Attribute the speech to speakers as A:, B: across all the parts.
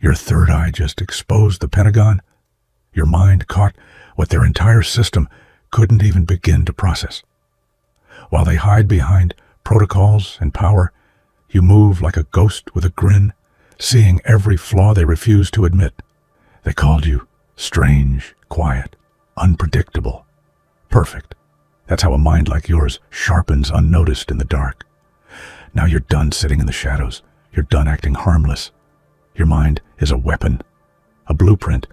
A: Your third eye just exposed the Pentagon. Your mind caught what their entire system couldn't even begin to process. While they hide behind protocols and power, you move like a ghost with a grin, seeing every flaw they refuse to admit. They called you strange, quiet, unpredictable, perfect. That's how a mind like yours sharpens unnoticed in the dark. Now you're done sitting in the shadows. You're done acting harmless. Your mind is a weapon, a blueprint,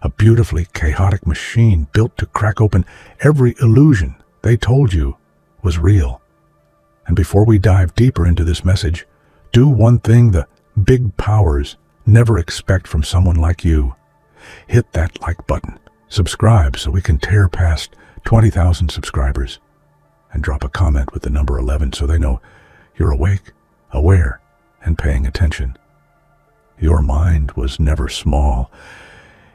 A: a beautifully chaotic machine built to crack open every illusion they told you was real. And before we dive deeper into this message, do one thing the big powers never expect from someone like you. Hit that like button, subscribe so we can tear past 20,000 subscribers, and drop a comment with the number 11 so they know you're awake, aware, and paying attention. Your mind was never small.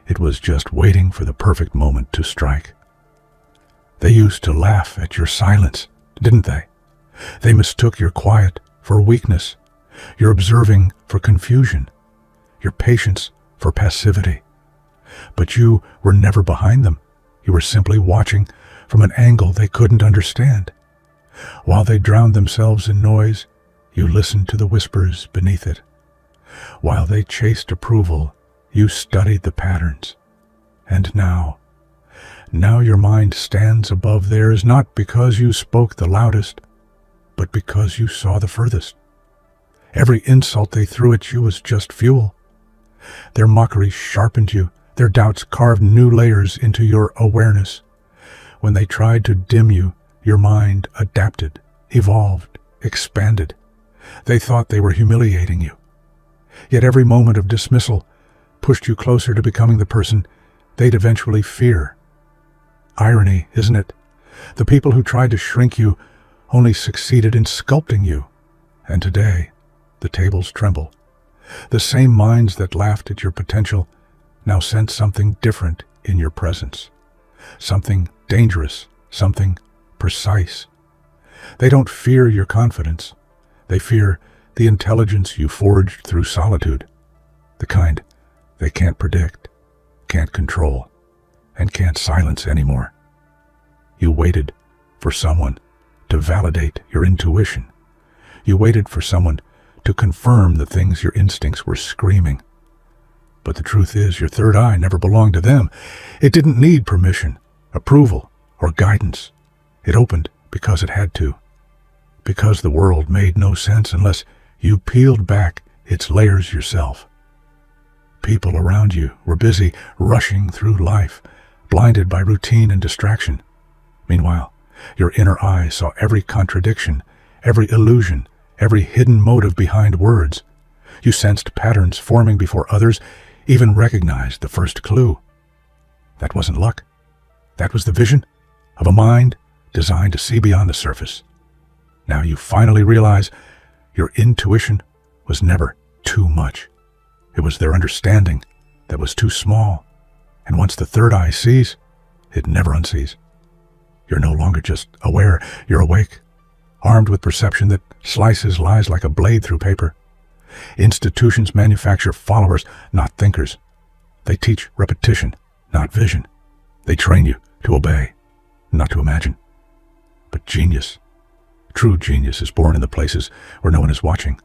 A: It was just waiting for the perfect moment to strike. They used to laugh at your silence, didn't they? They mistook your quiet for weakness, your observing for confusion, your patience for passivity. But you were never behind them. You were simply watching from an angle they couldn't understand. While they drowned themselves in noise, you listened to the whispers beneath it. While they chased approval, you studied the patterns. And now your mind stands above theirs, not because you spoke the loudest, but because you saw the furthest. Every insult they threw at you was just fuel. Their mockery sharpened you. Their doubts carved new layers into your awareness. When they tried to dim you, your mind adapted, evolved, expanded. They thought they were humiliating you. Yet every moment of dismissal pushed you closer to becoming the person they'd eventually fear. Irony, isn't it? The people who tried to shrink you only succeeded in sculpting you. And today, the tables tremble. The same minds that laughed at your potential now sense something different in your presence. Something dangerous, something precise. They don't fear your confidence. They fear the intelligence you forged through solitude. The kind they can't predict, can't control, and can't silence anymore. You waited for someone to validate your intuition. You waited for someone to confirm the things your instincts were screaming. But the truth is, your third eye never belonged to them. It didn't need permission, approval, or guidance. It opened because it had to. Because the world made no sense unless you peeled back its layers yourself. People around you were busy rushing through life, blinded by routine and distraction. Meanwhile, your inner eye saw every contradiction, every illusion, every hidden motive behind words. You sensed patterns forming before others even recognized the first clue. That wasn't luck. That was the vision of a mind designed to see beyond the surface. Now you finally realize your intuition was never too much. It was their understanding that was too small. And once the third eye sees, it never unsees. You're no longer just aware, you're awake, armed with perception that slices lies like a blade through paper. Institutions manufacture followers, not thinkers. They teach repetition, not vision. They train you to obey, not to imagine. But genius, true genius, is born in the places where no one is watching.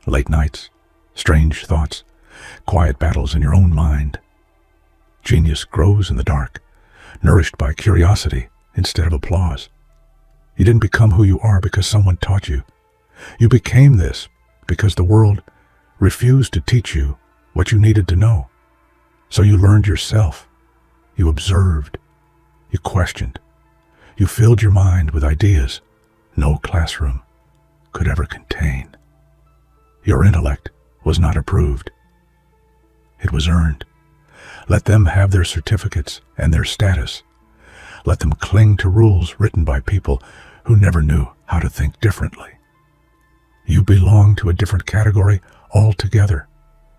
A: Late nights, strange thoughts, quiet battles in your own mind. Genius grows in the dark, nourished by curiosity instead of applause. You didn't become who you are because someone taught you. You became this because the world refused to teach you what you needed to know. So you learned yourself. You observed. You questioned. You filled your mind with ideas no classroom could ever contain. Your intellect was not approved. It was earned. Let them have their certificates and their status. Let them cling to rules written by people who never knew how to think differently. You belong to a different category altogether,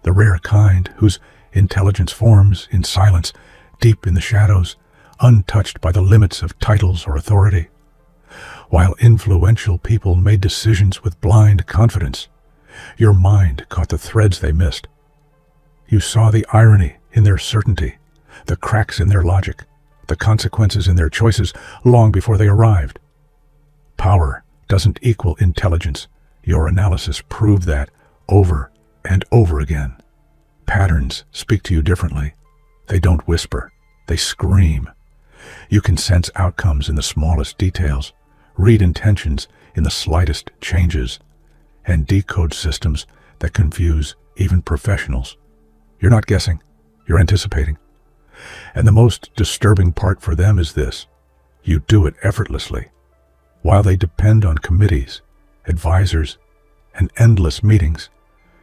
A: the rare kind whose intelligence forms in silence, deep in the shadows, untouched by the limits of titles or authority. While influential people made decisions with blind confidence, your mind caught the threads they missed. You saw the irony in their certainty, the cracks in their logic, the consequences in their choices long before they arrived. Power doesn't equal intelligence. Your analysis proved that over and over again. Patterns speak to you differently. They don't whisper, they scream. You can sense outcomes in the smallest details, read intentions in the slightest changes, and decode systems that confuse even professionals. You're not guessing, you're anticipating. And the most disturbing part for them is this: you do it effortlessly. While they depend on committees, advisors, and endless meetings,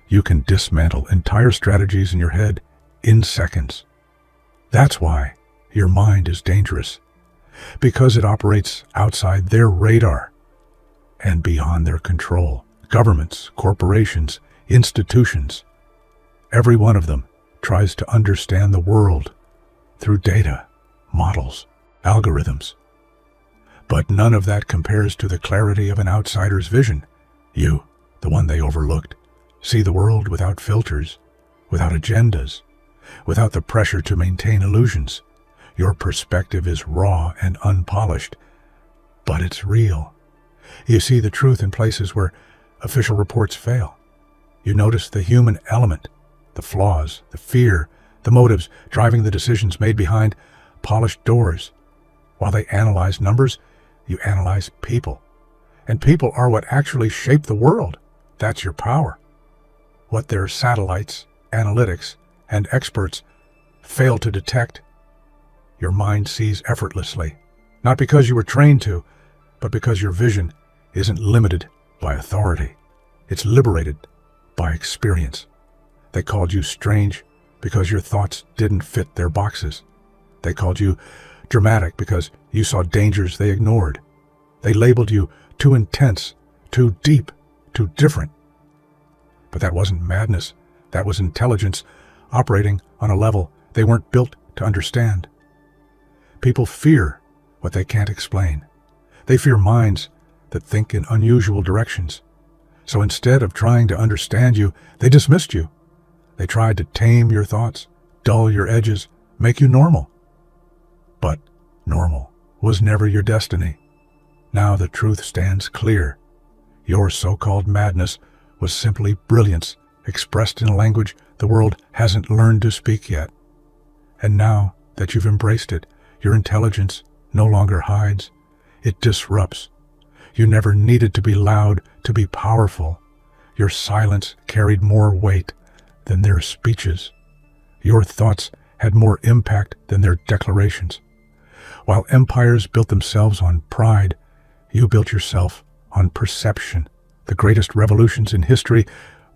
A: you can dismantle entire strategies in your head in seconds. That's why your mind is dangerous, because it operates outside their radar and beyond their control. Governments, corporations, institutions, every one of them tries to understand the world through data, models, algorithms. But none of that compares to the clarity of an outsider's vision. You, the one they overlooked, see the world without filters, without agendas, without the pressure to maintain illusions. Your perspective is raw and unpolished, but it's real. You see the truth in places where official reports fail. You notice the human element, the flaws, the fear, the motives driving the decisions made behind polished doors. While they analyze numbers, you analyze people. And people are what actually shape the world. That's your power. What their satellites, analytics, and experts fail to detect, your mind sees effortlessly. Not because you were trained to, but because your vision isn't limited by authority. It's liberated by experience. They called you strange because your thoughts didn't fit their boxes. They called you dramatic because you saw dangers they ignored. They labeled you too intense, too deep, too different. But that wasn't madness. That was intelligence operating on a level they weren't built to understand. People fear what they can't explain. They fear minds that think in unusual directions. So instead of trying to understand you, they dismissed you. They tried to tame your thoughts, dull your edges, make you normal. But normal was never your destiny. Now the truth stands clear. Your so-called madness was simply brilliance expressed in a language the world hasn't learned to speak yet. And now that you've embraced it, your intelligence no longer hides. It disrupts. You never needed to be loud to be powerful. Your silence carried more weight than their speeches. Your thoughts had more impact than their declarations. While empires built themselves on pride, you built yourself on perception. The greatest revolutions in history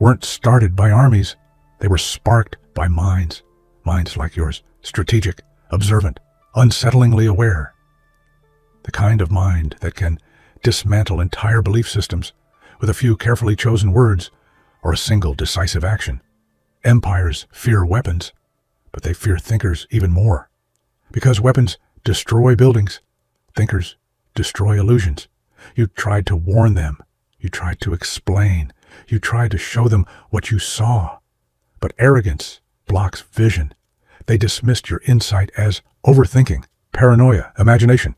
A: weren't started by armies. They were sparked by minds. Minds like yours, strategic, observant, unsettlingly aware. The kind of mind that can dismantle entire belief systems with a few carefully chosen words or a single decisive action. Empires fear weapons, but they fear thinkers even more. Because weapons destroy buildings, thinkers destroy illusions. You tried to warn them. You tried to explain. You tried to show them what you saw. But arrogance blocks vision. They dismissed your insight as overthinking, paranoia, imagination.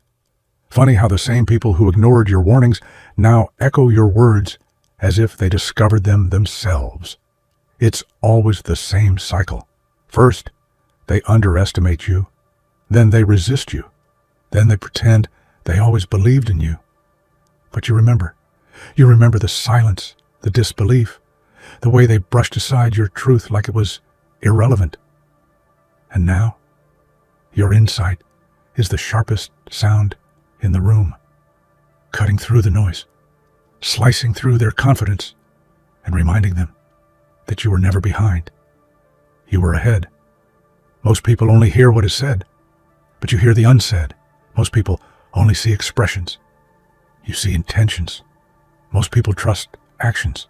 A: Funny how the same people who ignored your warnings now echo your words as if they discovered them themselves. It's always the same cycle. First, they underestimate you. Then they resist you. Then they pretend they always believed in you. But you remember the silence, the disbelief, the way they brushed aside your truth like it was irrelevant. And now, your insight is the sharpest sound in the room, cutting through the noise, slicing through their confidence, and reminding them that you were never behind. You were ahead. Most people only hear what is said, but you hear the unsaid. Most people only see expressions. You see intentions. Most people trust actions.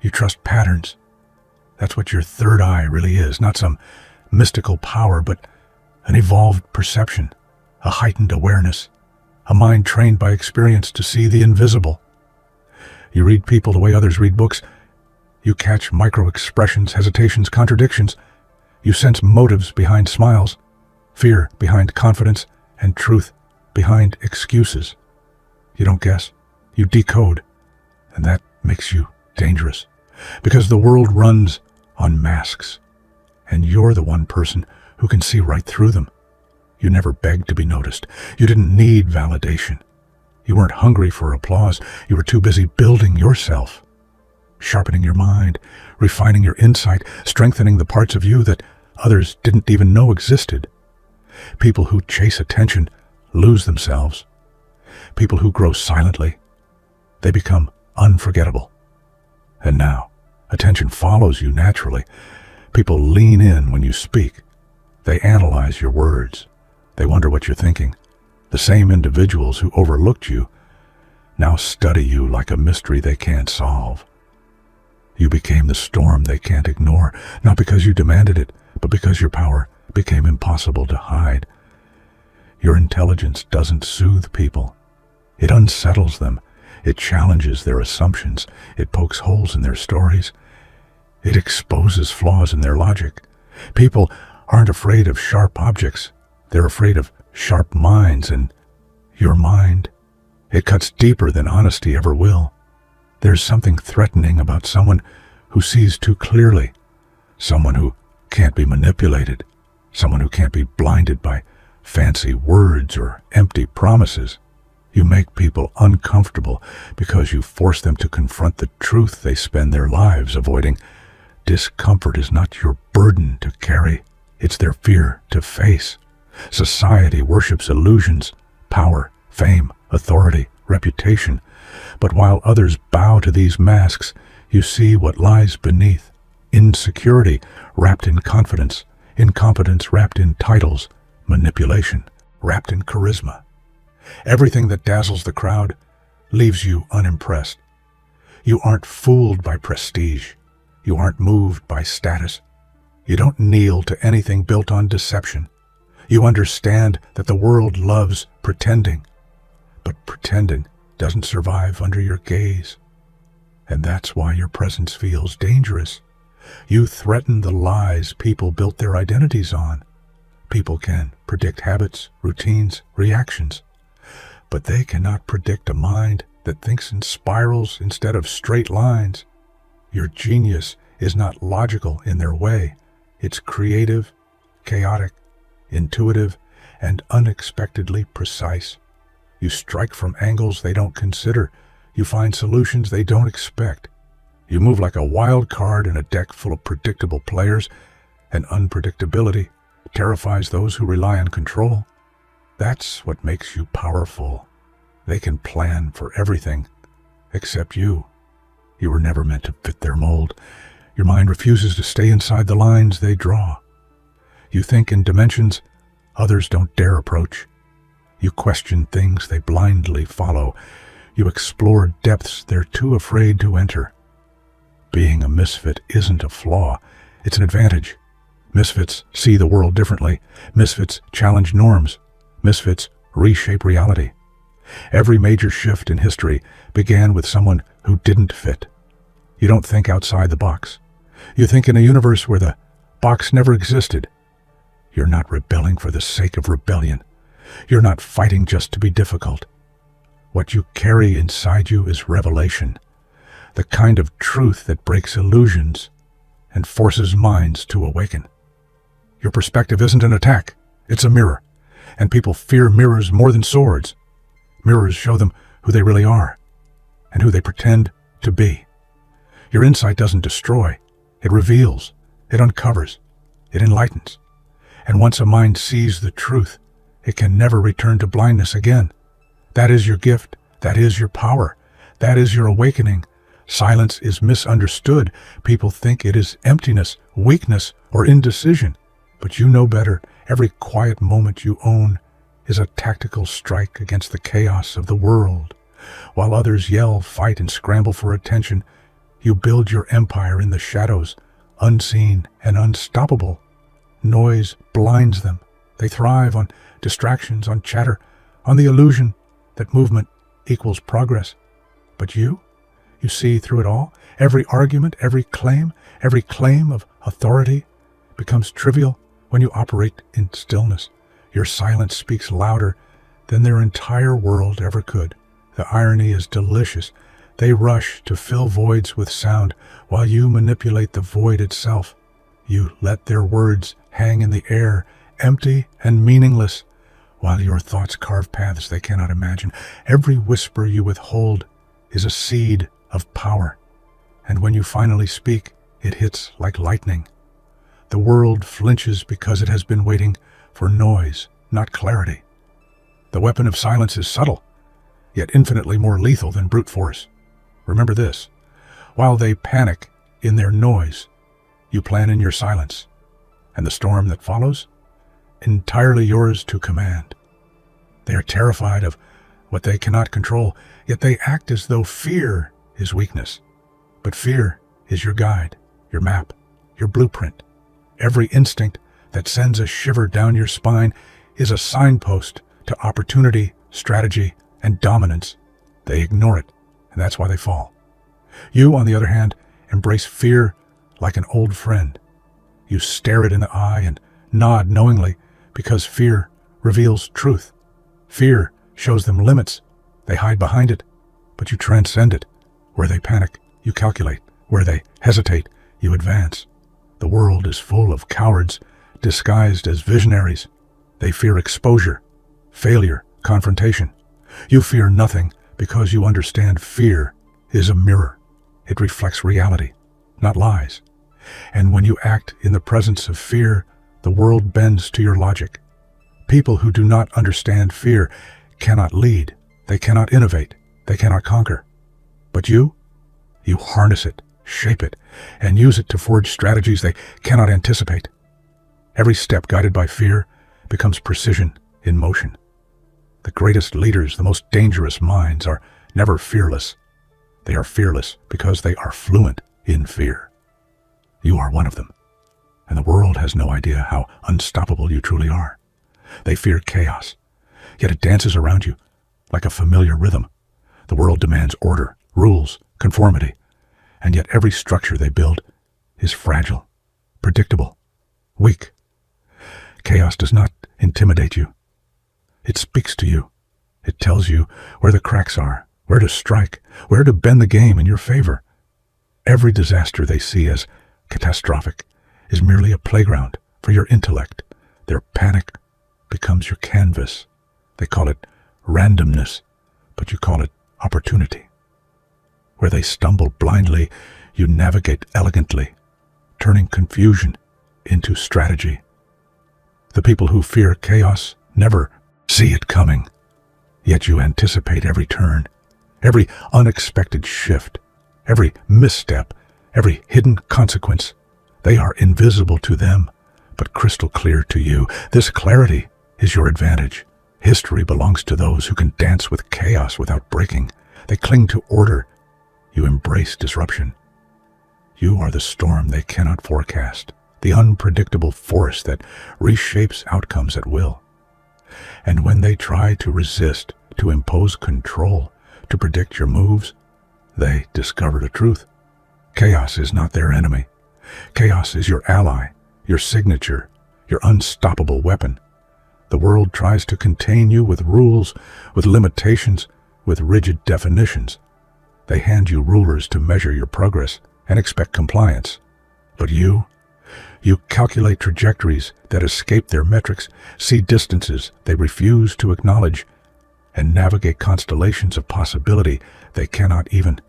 A: You trust patterns. That's what your third eye really is, not some mystical power, but an evolved perception, a heightened awareness, a mind trained by experience to see the invisible. You read people the way others read books. You catch micro-expressions, hesitations, contradictions, You sense motives behind smiles, fear behind confidence, and truth behind excuses. You don't guess, you decode, and that makes you dangerous, because the world runs on masks, and you're the one person who can see right through them. You never begged to be noticed. You didn't need validation. You weren't hungry for applause. You were too busy building yourself, sharpening your mind, refining your insight, strengthening the parts of you that others didn't even know existed. People who chase attention lose themselves. People who grow silently, they become unforgettable. And now, attention follows you naturally. People lean in when you speak. They analyze your words. They wonder what you're thinking. The same individuals who overlooked you now study you like a mystery they can't solve. You became the storm they can't ignore, not because you demanded it, but because your power became impossible to hide. Your intelligence doesn't soothe people. It unsettles them. It challenges their assumptions. It pokes holes in their stories. It exposes flaws in their logic. People aren't afraid of sharp objects. They're afraid of sharp minds, and your mind, it cuts deeper than honesty ever will. There's something threatening about someone who sees too clearly, someone who can't be manipulated, someone who can't be blinded by fancy words or empty promises. You make people uncomfortable because you force them to confront the truth they spend their lives avoiding. Discomfort is not your burden to carry. It's their fear to face. Society worships illusions, power, fame, authority, reputation. But while others bow to these masks, you see what lies beneath. Insecurity wrapped in confidence, incompetence wrapped in titles, manipulation wrapped in charisma. Everything that dazzles the crowd leaves you unimpressed. You aren't fooled by prestige. You aren't moved by status. You don't kneel to anything built on deception. You understand that the world loves pretending, but pretending doesn't survive under your gaze. And that's why your presence feels dangerous. You threaten the lies people built their identities on. People can predict habits, routines, reactions, but they cannot predict a mind that thinks in spirals instead of straight lines. Your genius is not logical in their way. It's creative, chaotic, intuitive, and unexpectedly precise. You strike from angles they don't consider. You find solutions they don't expect. You move like a wild card in a deck full of predictable players, and unpredictability terrifies those who rely on control. That's what makes you powerful. They can plan for everything, except you. You were never meant to fit their mold. Your mind refuses to stay inside the lines they draw. You think in dimensions others don't dare approach. You question things they blindly follow. You explore depths they're too afraid to enter. Being a misfit isn't a flaw, it's an advantage. Misfits see the world differently. Misfits challenge norms. Misfits reshape reality. Every major shift in history began with someone who didn't fit. You don't think outside the box. You think in a universe where the box never existed. You're not rebelling for the sake of rebellion. You're not fighting just to be difficult. What you carry inside you is revelation, the kind of truth that breaks illusions and forces minds to awaken. Your perspective isn't an attack, it's a mirror, and people fear mirrors more than swords. Mirrors show them who they really are and who they pretend to be. Your insight doesn't destroy, it reveals, it uncovers, it enlightens. And once a mind sees the truth, it can never return to blindness again. That is your gift. That is your power. That is your awakening. Silence is misunderstood. People think it is emptiness, weakness, or indecision. But you know better. Every quiet moment you own is a tactical strike against the chaos of the world. While others yell, fight, and scramble for attention, you build your empire in the shadows, unseen and unstoppable. Noise blinds them. They thrive on distractions, on chatter, on the illusion that movement equals progress. But you see through it all, every argument, every claim of authority, becomes trivial when you operate in stillness. Your silence speaks louder than their entire world ever could. The irony is delicious. They rush to fill voids with sound while you manipulate the void itself. You let their words hang in the air, empty and meaningless, while your thoughts carve paths they cannot imagine. Every whisper you withhold is a seed of power, and when you finally speak, it hits like lightning. The world flinches because it has been waiting for noise, not clarity. The weapon of silence is subtle, yet infinitely more lethal than brute force. Remember this: while they panic in their noise, you plan in your silence, and the storm that follows, entirely yours to command. They are terrified of what they cannot control, yet they act as though fear is weakness. But fear is your guide, your map, your blueprint. Every instinct that sends a shiver down your spine is a signpost to opportunity, strategy, and dominance. They ignore it, and that's why they fall. You, on the other hand, embrace fear like an old friend. You stare it in the eye and nod knowingly, because fear reveals truth. Fear shows them limits. They hide behind it, but you transcend it. Where they panic, you calculate. Where they hesitate, you advance. The world is full of cowards disguised as visionaries. They fear exposure, failure, confrontation. You fear nothing because you understand fear is a mirror. It reflects reality, not lies. And when you act in the presence of fear, the world bends to your logic. People who do not understand fear cannot lead, they cannot innovate, they cannot conquer. But you harness it, shape it, and use it to forge strategies they cannot anticipate. Every step guided by fear becomes precision in motion. The greatest leaders, the most dangerous minds, are never fearless. They are fearless because they are fluent in fear. You are one of them, and the world has no idea how unstoppable you truly are. They fear chaos, yet it dances around you like a familiar rhythm. The world demands order, rules, conformity, and yet every structure they build is fragile, predictable, weak. Chaos does not intimidate you. It speaks to you. It tells you where the cracks are, where to strike, where to bend the game in your favor. Every disaster they see as catastrophic is merely a playground for your intellect. Their panic becomes your canvas. They call it randomness, but you call it opportunity. Where they stumble blindly, you navigate elegantly, turning confusion into strategy. The people who fear chaos never see it coming, yet you anticipate every turn, every unexpected shift, every misstep, every hidden consequence. They are invisible to them, but crystal clear to you. This clarity is your advantage. History belongs to those who can dance with chaos without breaking. They cling to order. You embrace disruption. You are the storm they cannot forecast, the unpredictable force that reshapes outcomes at will. And when they try to resist, to impose control, to predict your moves, they discover the truth. Chaos is not their enemy. Chaos is your ally, your signature, your unstoppable weapon. The world tries to contain you with rules, with limitations, with rigid definitions. They hand you rulers to measure your progress and expect compliance. But you calculate trajectories that escape their metrics, see distances they refuse to acknowledge, and navigate constellations of possibility they cannot even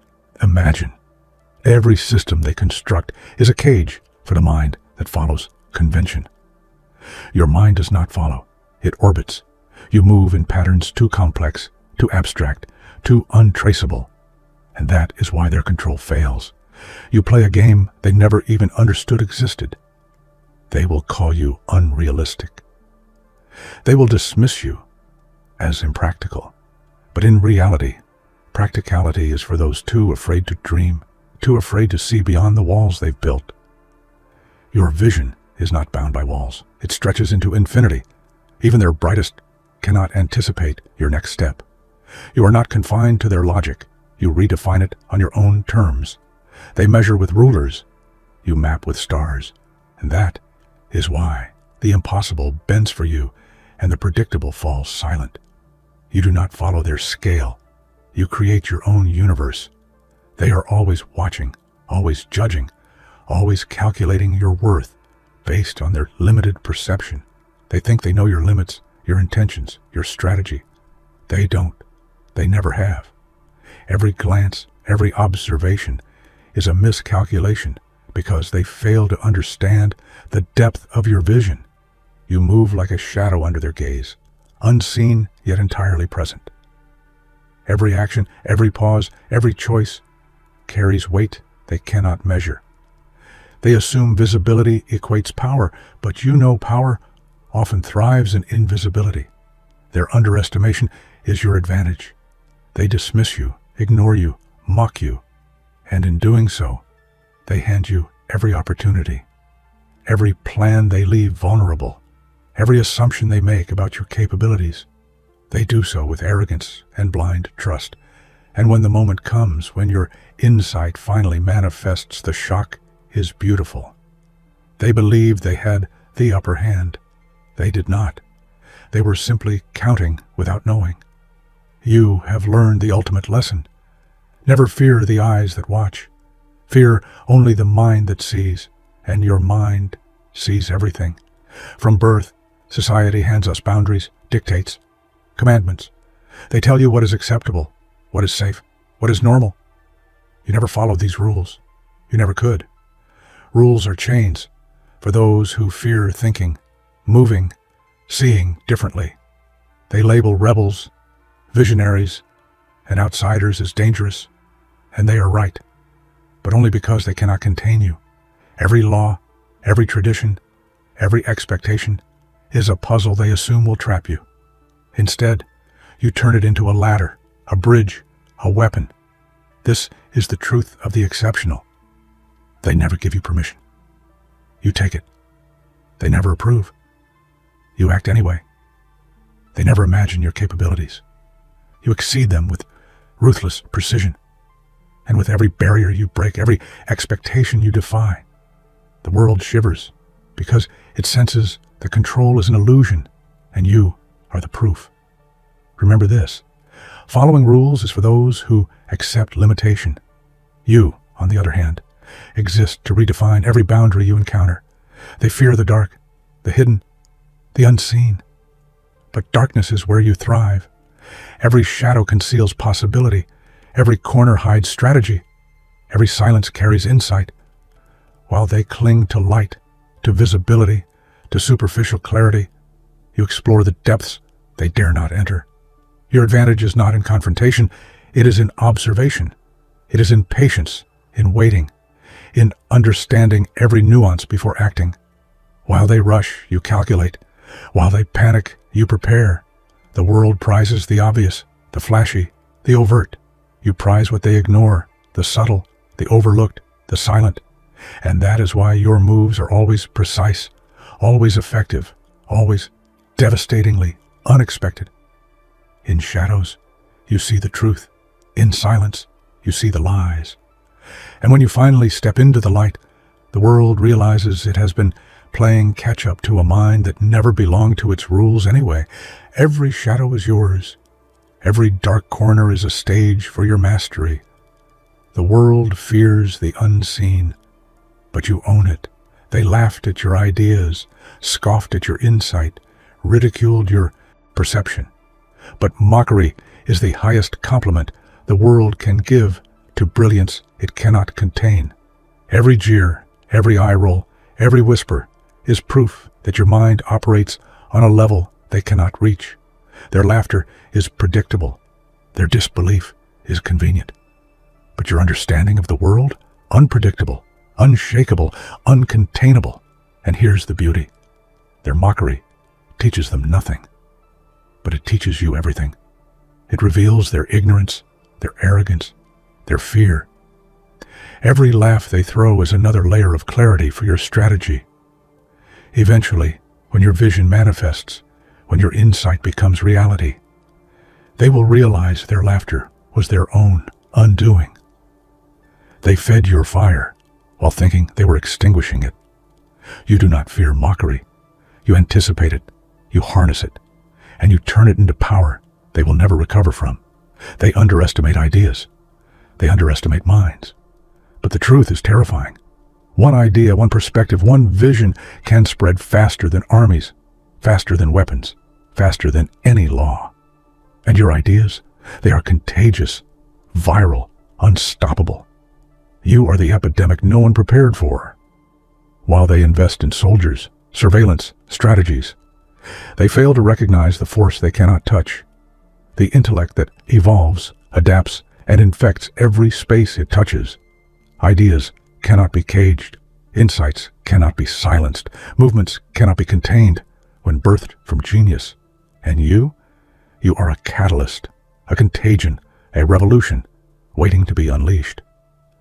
A: imagine. Every system they construct is a cage for the mind that follows convention. Your mind does not follow. It orbits. You move in patterns too complex, too abstract, too untraceable. And that is why their control fails. You play a game they never even understood existed. They will call you unrealistic. They will dismiss you as impractical. But in reality, practicality is for those too afraid to dream, too afraid to see beyond the walls they've built. Your vision is not bound by walls. It stretches into infinity. Even their brightest cannot anticipate your next step. You are not confined to their logic. You redefine it on your own terms. They measure with rulers. You map with stars. And that is why the impossible bends for you and the predictable falls silent. You do not follow their scale. You create your own universe. They are always watching, always judging, always calculating your worth based on their limited perception. They think they know your limits, your intentions, your strategy. They don't. They never have. Every glance, every observation is a miscalculation because they fail to understand the depth of your vision. You move like a shadow under their gaze, unseen yet entirely present. Every action, every pause, every choice carries weight they cannot measure. They assume visibility equates power, but you know power often thrives in invisibility. Their underestimation is your advantage. They dismiss you, ignore you, mock you, and in doing so, they hand you every opportunity. Every plan they leave vulnerable. Every assumption they make about your capabilities. They do so with arrogance and blind trust. And when the moment comes, when your insight finally manifests, the shock is beautiful. They believed they had the upper hand. They did not. They were simply counting without knowing. You have learned the ultimate lesson. Never fear the eyes that watch. Fear only the mind that sees, and your mind sees everything. From birth, society hands us boundaries, dictates, commandments. They tell you what is acceptable, what is safe, what is normal. You never followed these rules. You never could. Rules are chains for those who fear thinking, moving, seeing differently. They label rebels, visionaries, and outsiders as dangerous, and they are right, but only because they cannot contain you. Every law, every tradition, every expectation is a puzzle they assume will trap you. Instead, you turn it into a ladder, a bridge, a weapon. This is the truth of the exceptional. They never give you permission. You take it. They never approve. You act anyway. They never imagine your capabilities. You exceed them with ruthless precision. And with every barrier you break, every expectation you defy, the world shivers because it senses that control is an illusion and you are the proof. Remember this. Following rules is for those who accept limitation. You, on the other hand, exist to redefine every boundary you encounter. They fear the dark, the hidden, the unseen. But darkness is where you thrive. Every shadow conceals possibility. Every corner hides strategy. Every silence carries insight. While they cling to light, to visibility, to superficial clarity, you explore the depths they dare not enter. Your advantage is not in confrontation. It is in observation. It is in patience, in waiting, in understanding every nuance before acting. While they rush, you calculate. While they panic, you prepare. The world prizes the obvious, the flashy, the overt. You prize what they ignore, the subtle, the overlooked, the silent. And that is why your moves are always precise, always effective, always devastatingly unexpected. In shadows, you see the truth. In silence, you see the lies. And when you finally step into the light, the world realizes it has been playing catch-up to a mind that never belonged to its rules anyway. Every shadow is yours. Every dark corner is a stage for your mastery. The world fears the unseen, but you own it. They laughed at your ideas, scoffed at your insight, ridiculed your perception. But mockery is the highest compliment the world can give to brilliance it cannot contain. Every jeer, every eye roll, every whisper is proof that your mind operates on a level they cannot reach. Their laughter is predictable. Their disbelief is convenient. But your understanding of the world, unpredictable, unshakable, uncontainable. And here's the beauty. Their mockery teaches them nothing, but it teaches you everything. It reveals their ignorance, their arrogance, their fear. Every laugh they throw is another layer of clarity for your strategy. Eventually, when your vision manifests, when your insight becomes reality, they will realize their laughter was their own undoing. They fed your fire while thinking they were extinguishing it. You do not fear mockery. You anticipate it, you harness it, and you turn it into power they will never recover from. They underestimate ideas. They underestimate minds. But the truth is terrifying. One idea, one perspective, one vision can spread faster than armies, faster than weapons, faster than any law. And your ideas, they are contagious, viral, unstoppable. You are the epidemic no one prepared for. While they invest in soldiers, surveillance, strategies, they fail to recognize the force they cannot touch, the intellect that evolves, adapts, and infects every space it touches. Ideas cannot be caged. Insights cannot be silenced. Movements cannot be contained when birthed from genius. And you are a catalyst, a contagion, a revolution waiting to be unleashed.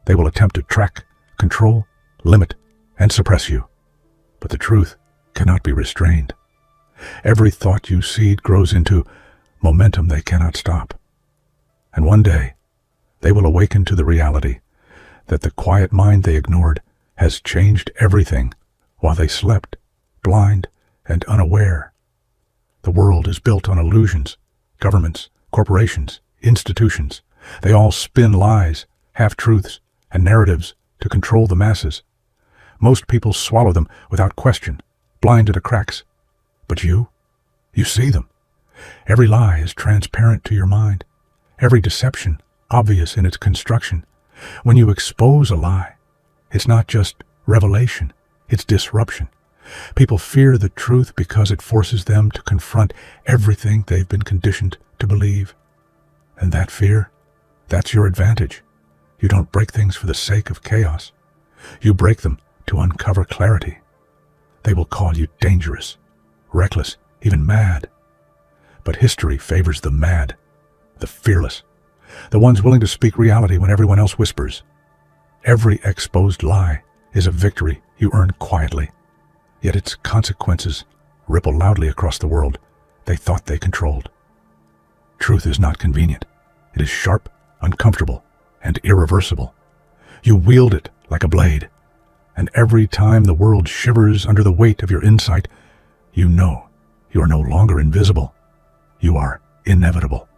A: They will attempt to track, control, limit, and suppress you. But the truth cannot be restrained. Every thought you seed grows into momentum they cannot stop. And one day, they will awaken to the reality that the quiet mind they ignored has changed everything while they slept, blind and unaware. The world is built on illusions. Governments, corporations, institutions, they all spin lies, half-truths, and narratives to control the masses. Most people swallow them without question, blind to the cracks. But you see them. Every lie is transparent to your mind. Every deception obvious in its construction. When you expose a lie, it's not just revelation, it's disruption. People fear the truth because it forces them to confront everything they've been conditioned to believe. And that fear, that's your advantage. You don't break things for the sake of chaos. You break them to uncover clarity. They will call you dangerous, reckless, even mad. But history favors the mad, the fearless, the ones willing to speak reality when everyone else whispers. Every exposed lie is a victory you earn quietly, yet its consequences ripple loudly across the world they thought they controlled. Truth is not convenient. It is sharp, uncomfortable, and irreversible. You wield it like a blade, and every time the world shivers under the weight of your insight, you know you are no longer invisible. You are inevitable.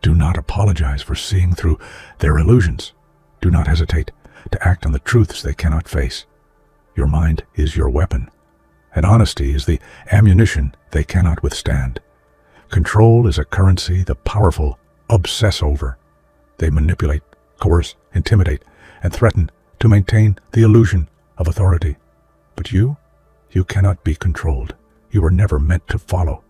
A: Do not apologize for seeing through their illusions. Do not hesitate to act on the truths they cannot face. Your mind is your weapon, and honesty is the ammunition they cannot withstand. Control is a currency the powerful obsess over. They manipulate, coerce, intimidate, and threaten to maintain the illusion of authority. But you cannot be controlled. You were never meant to follow.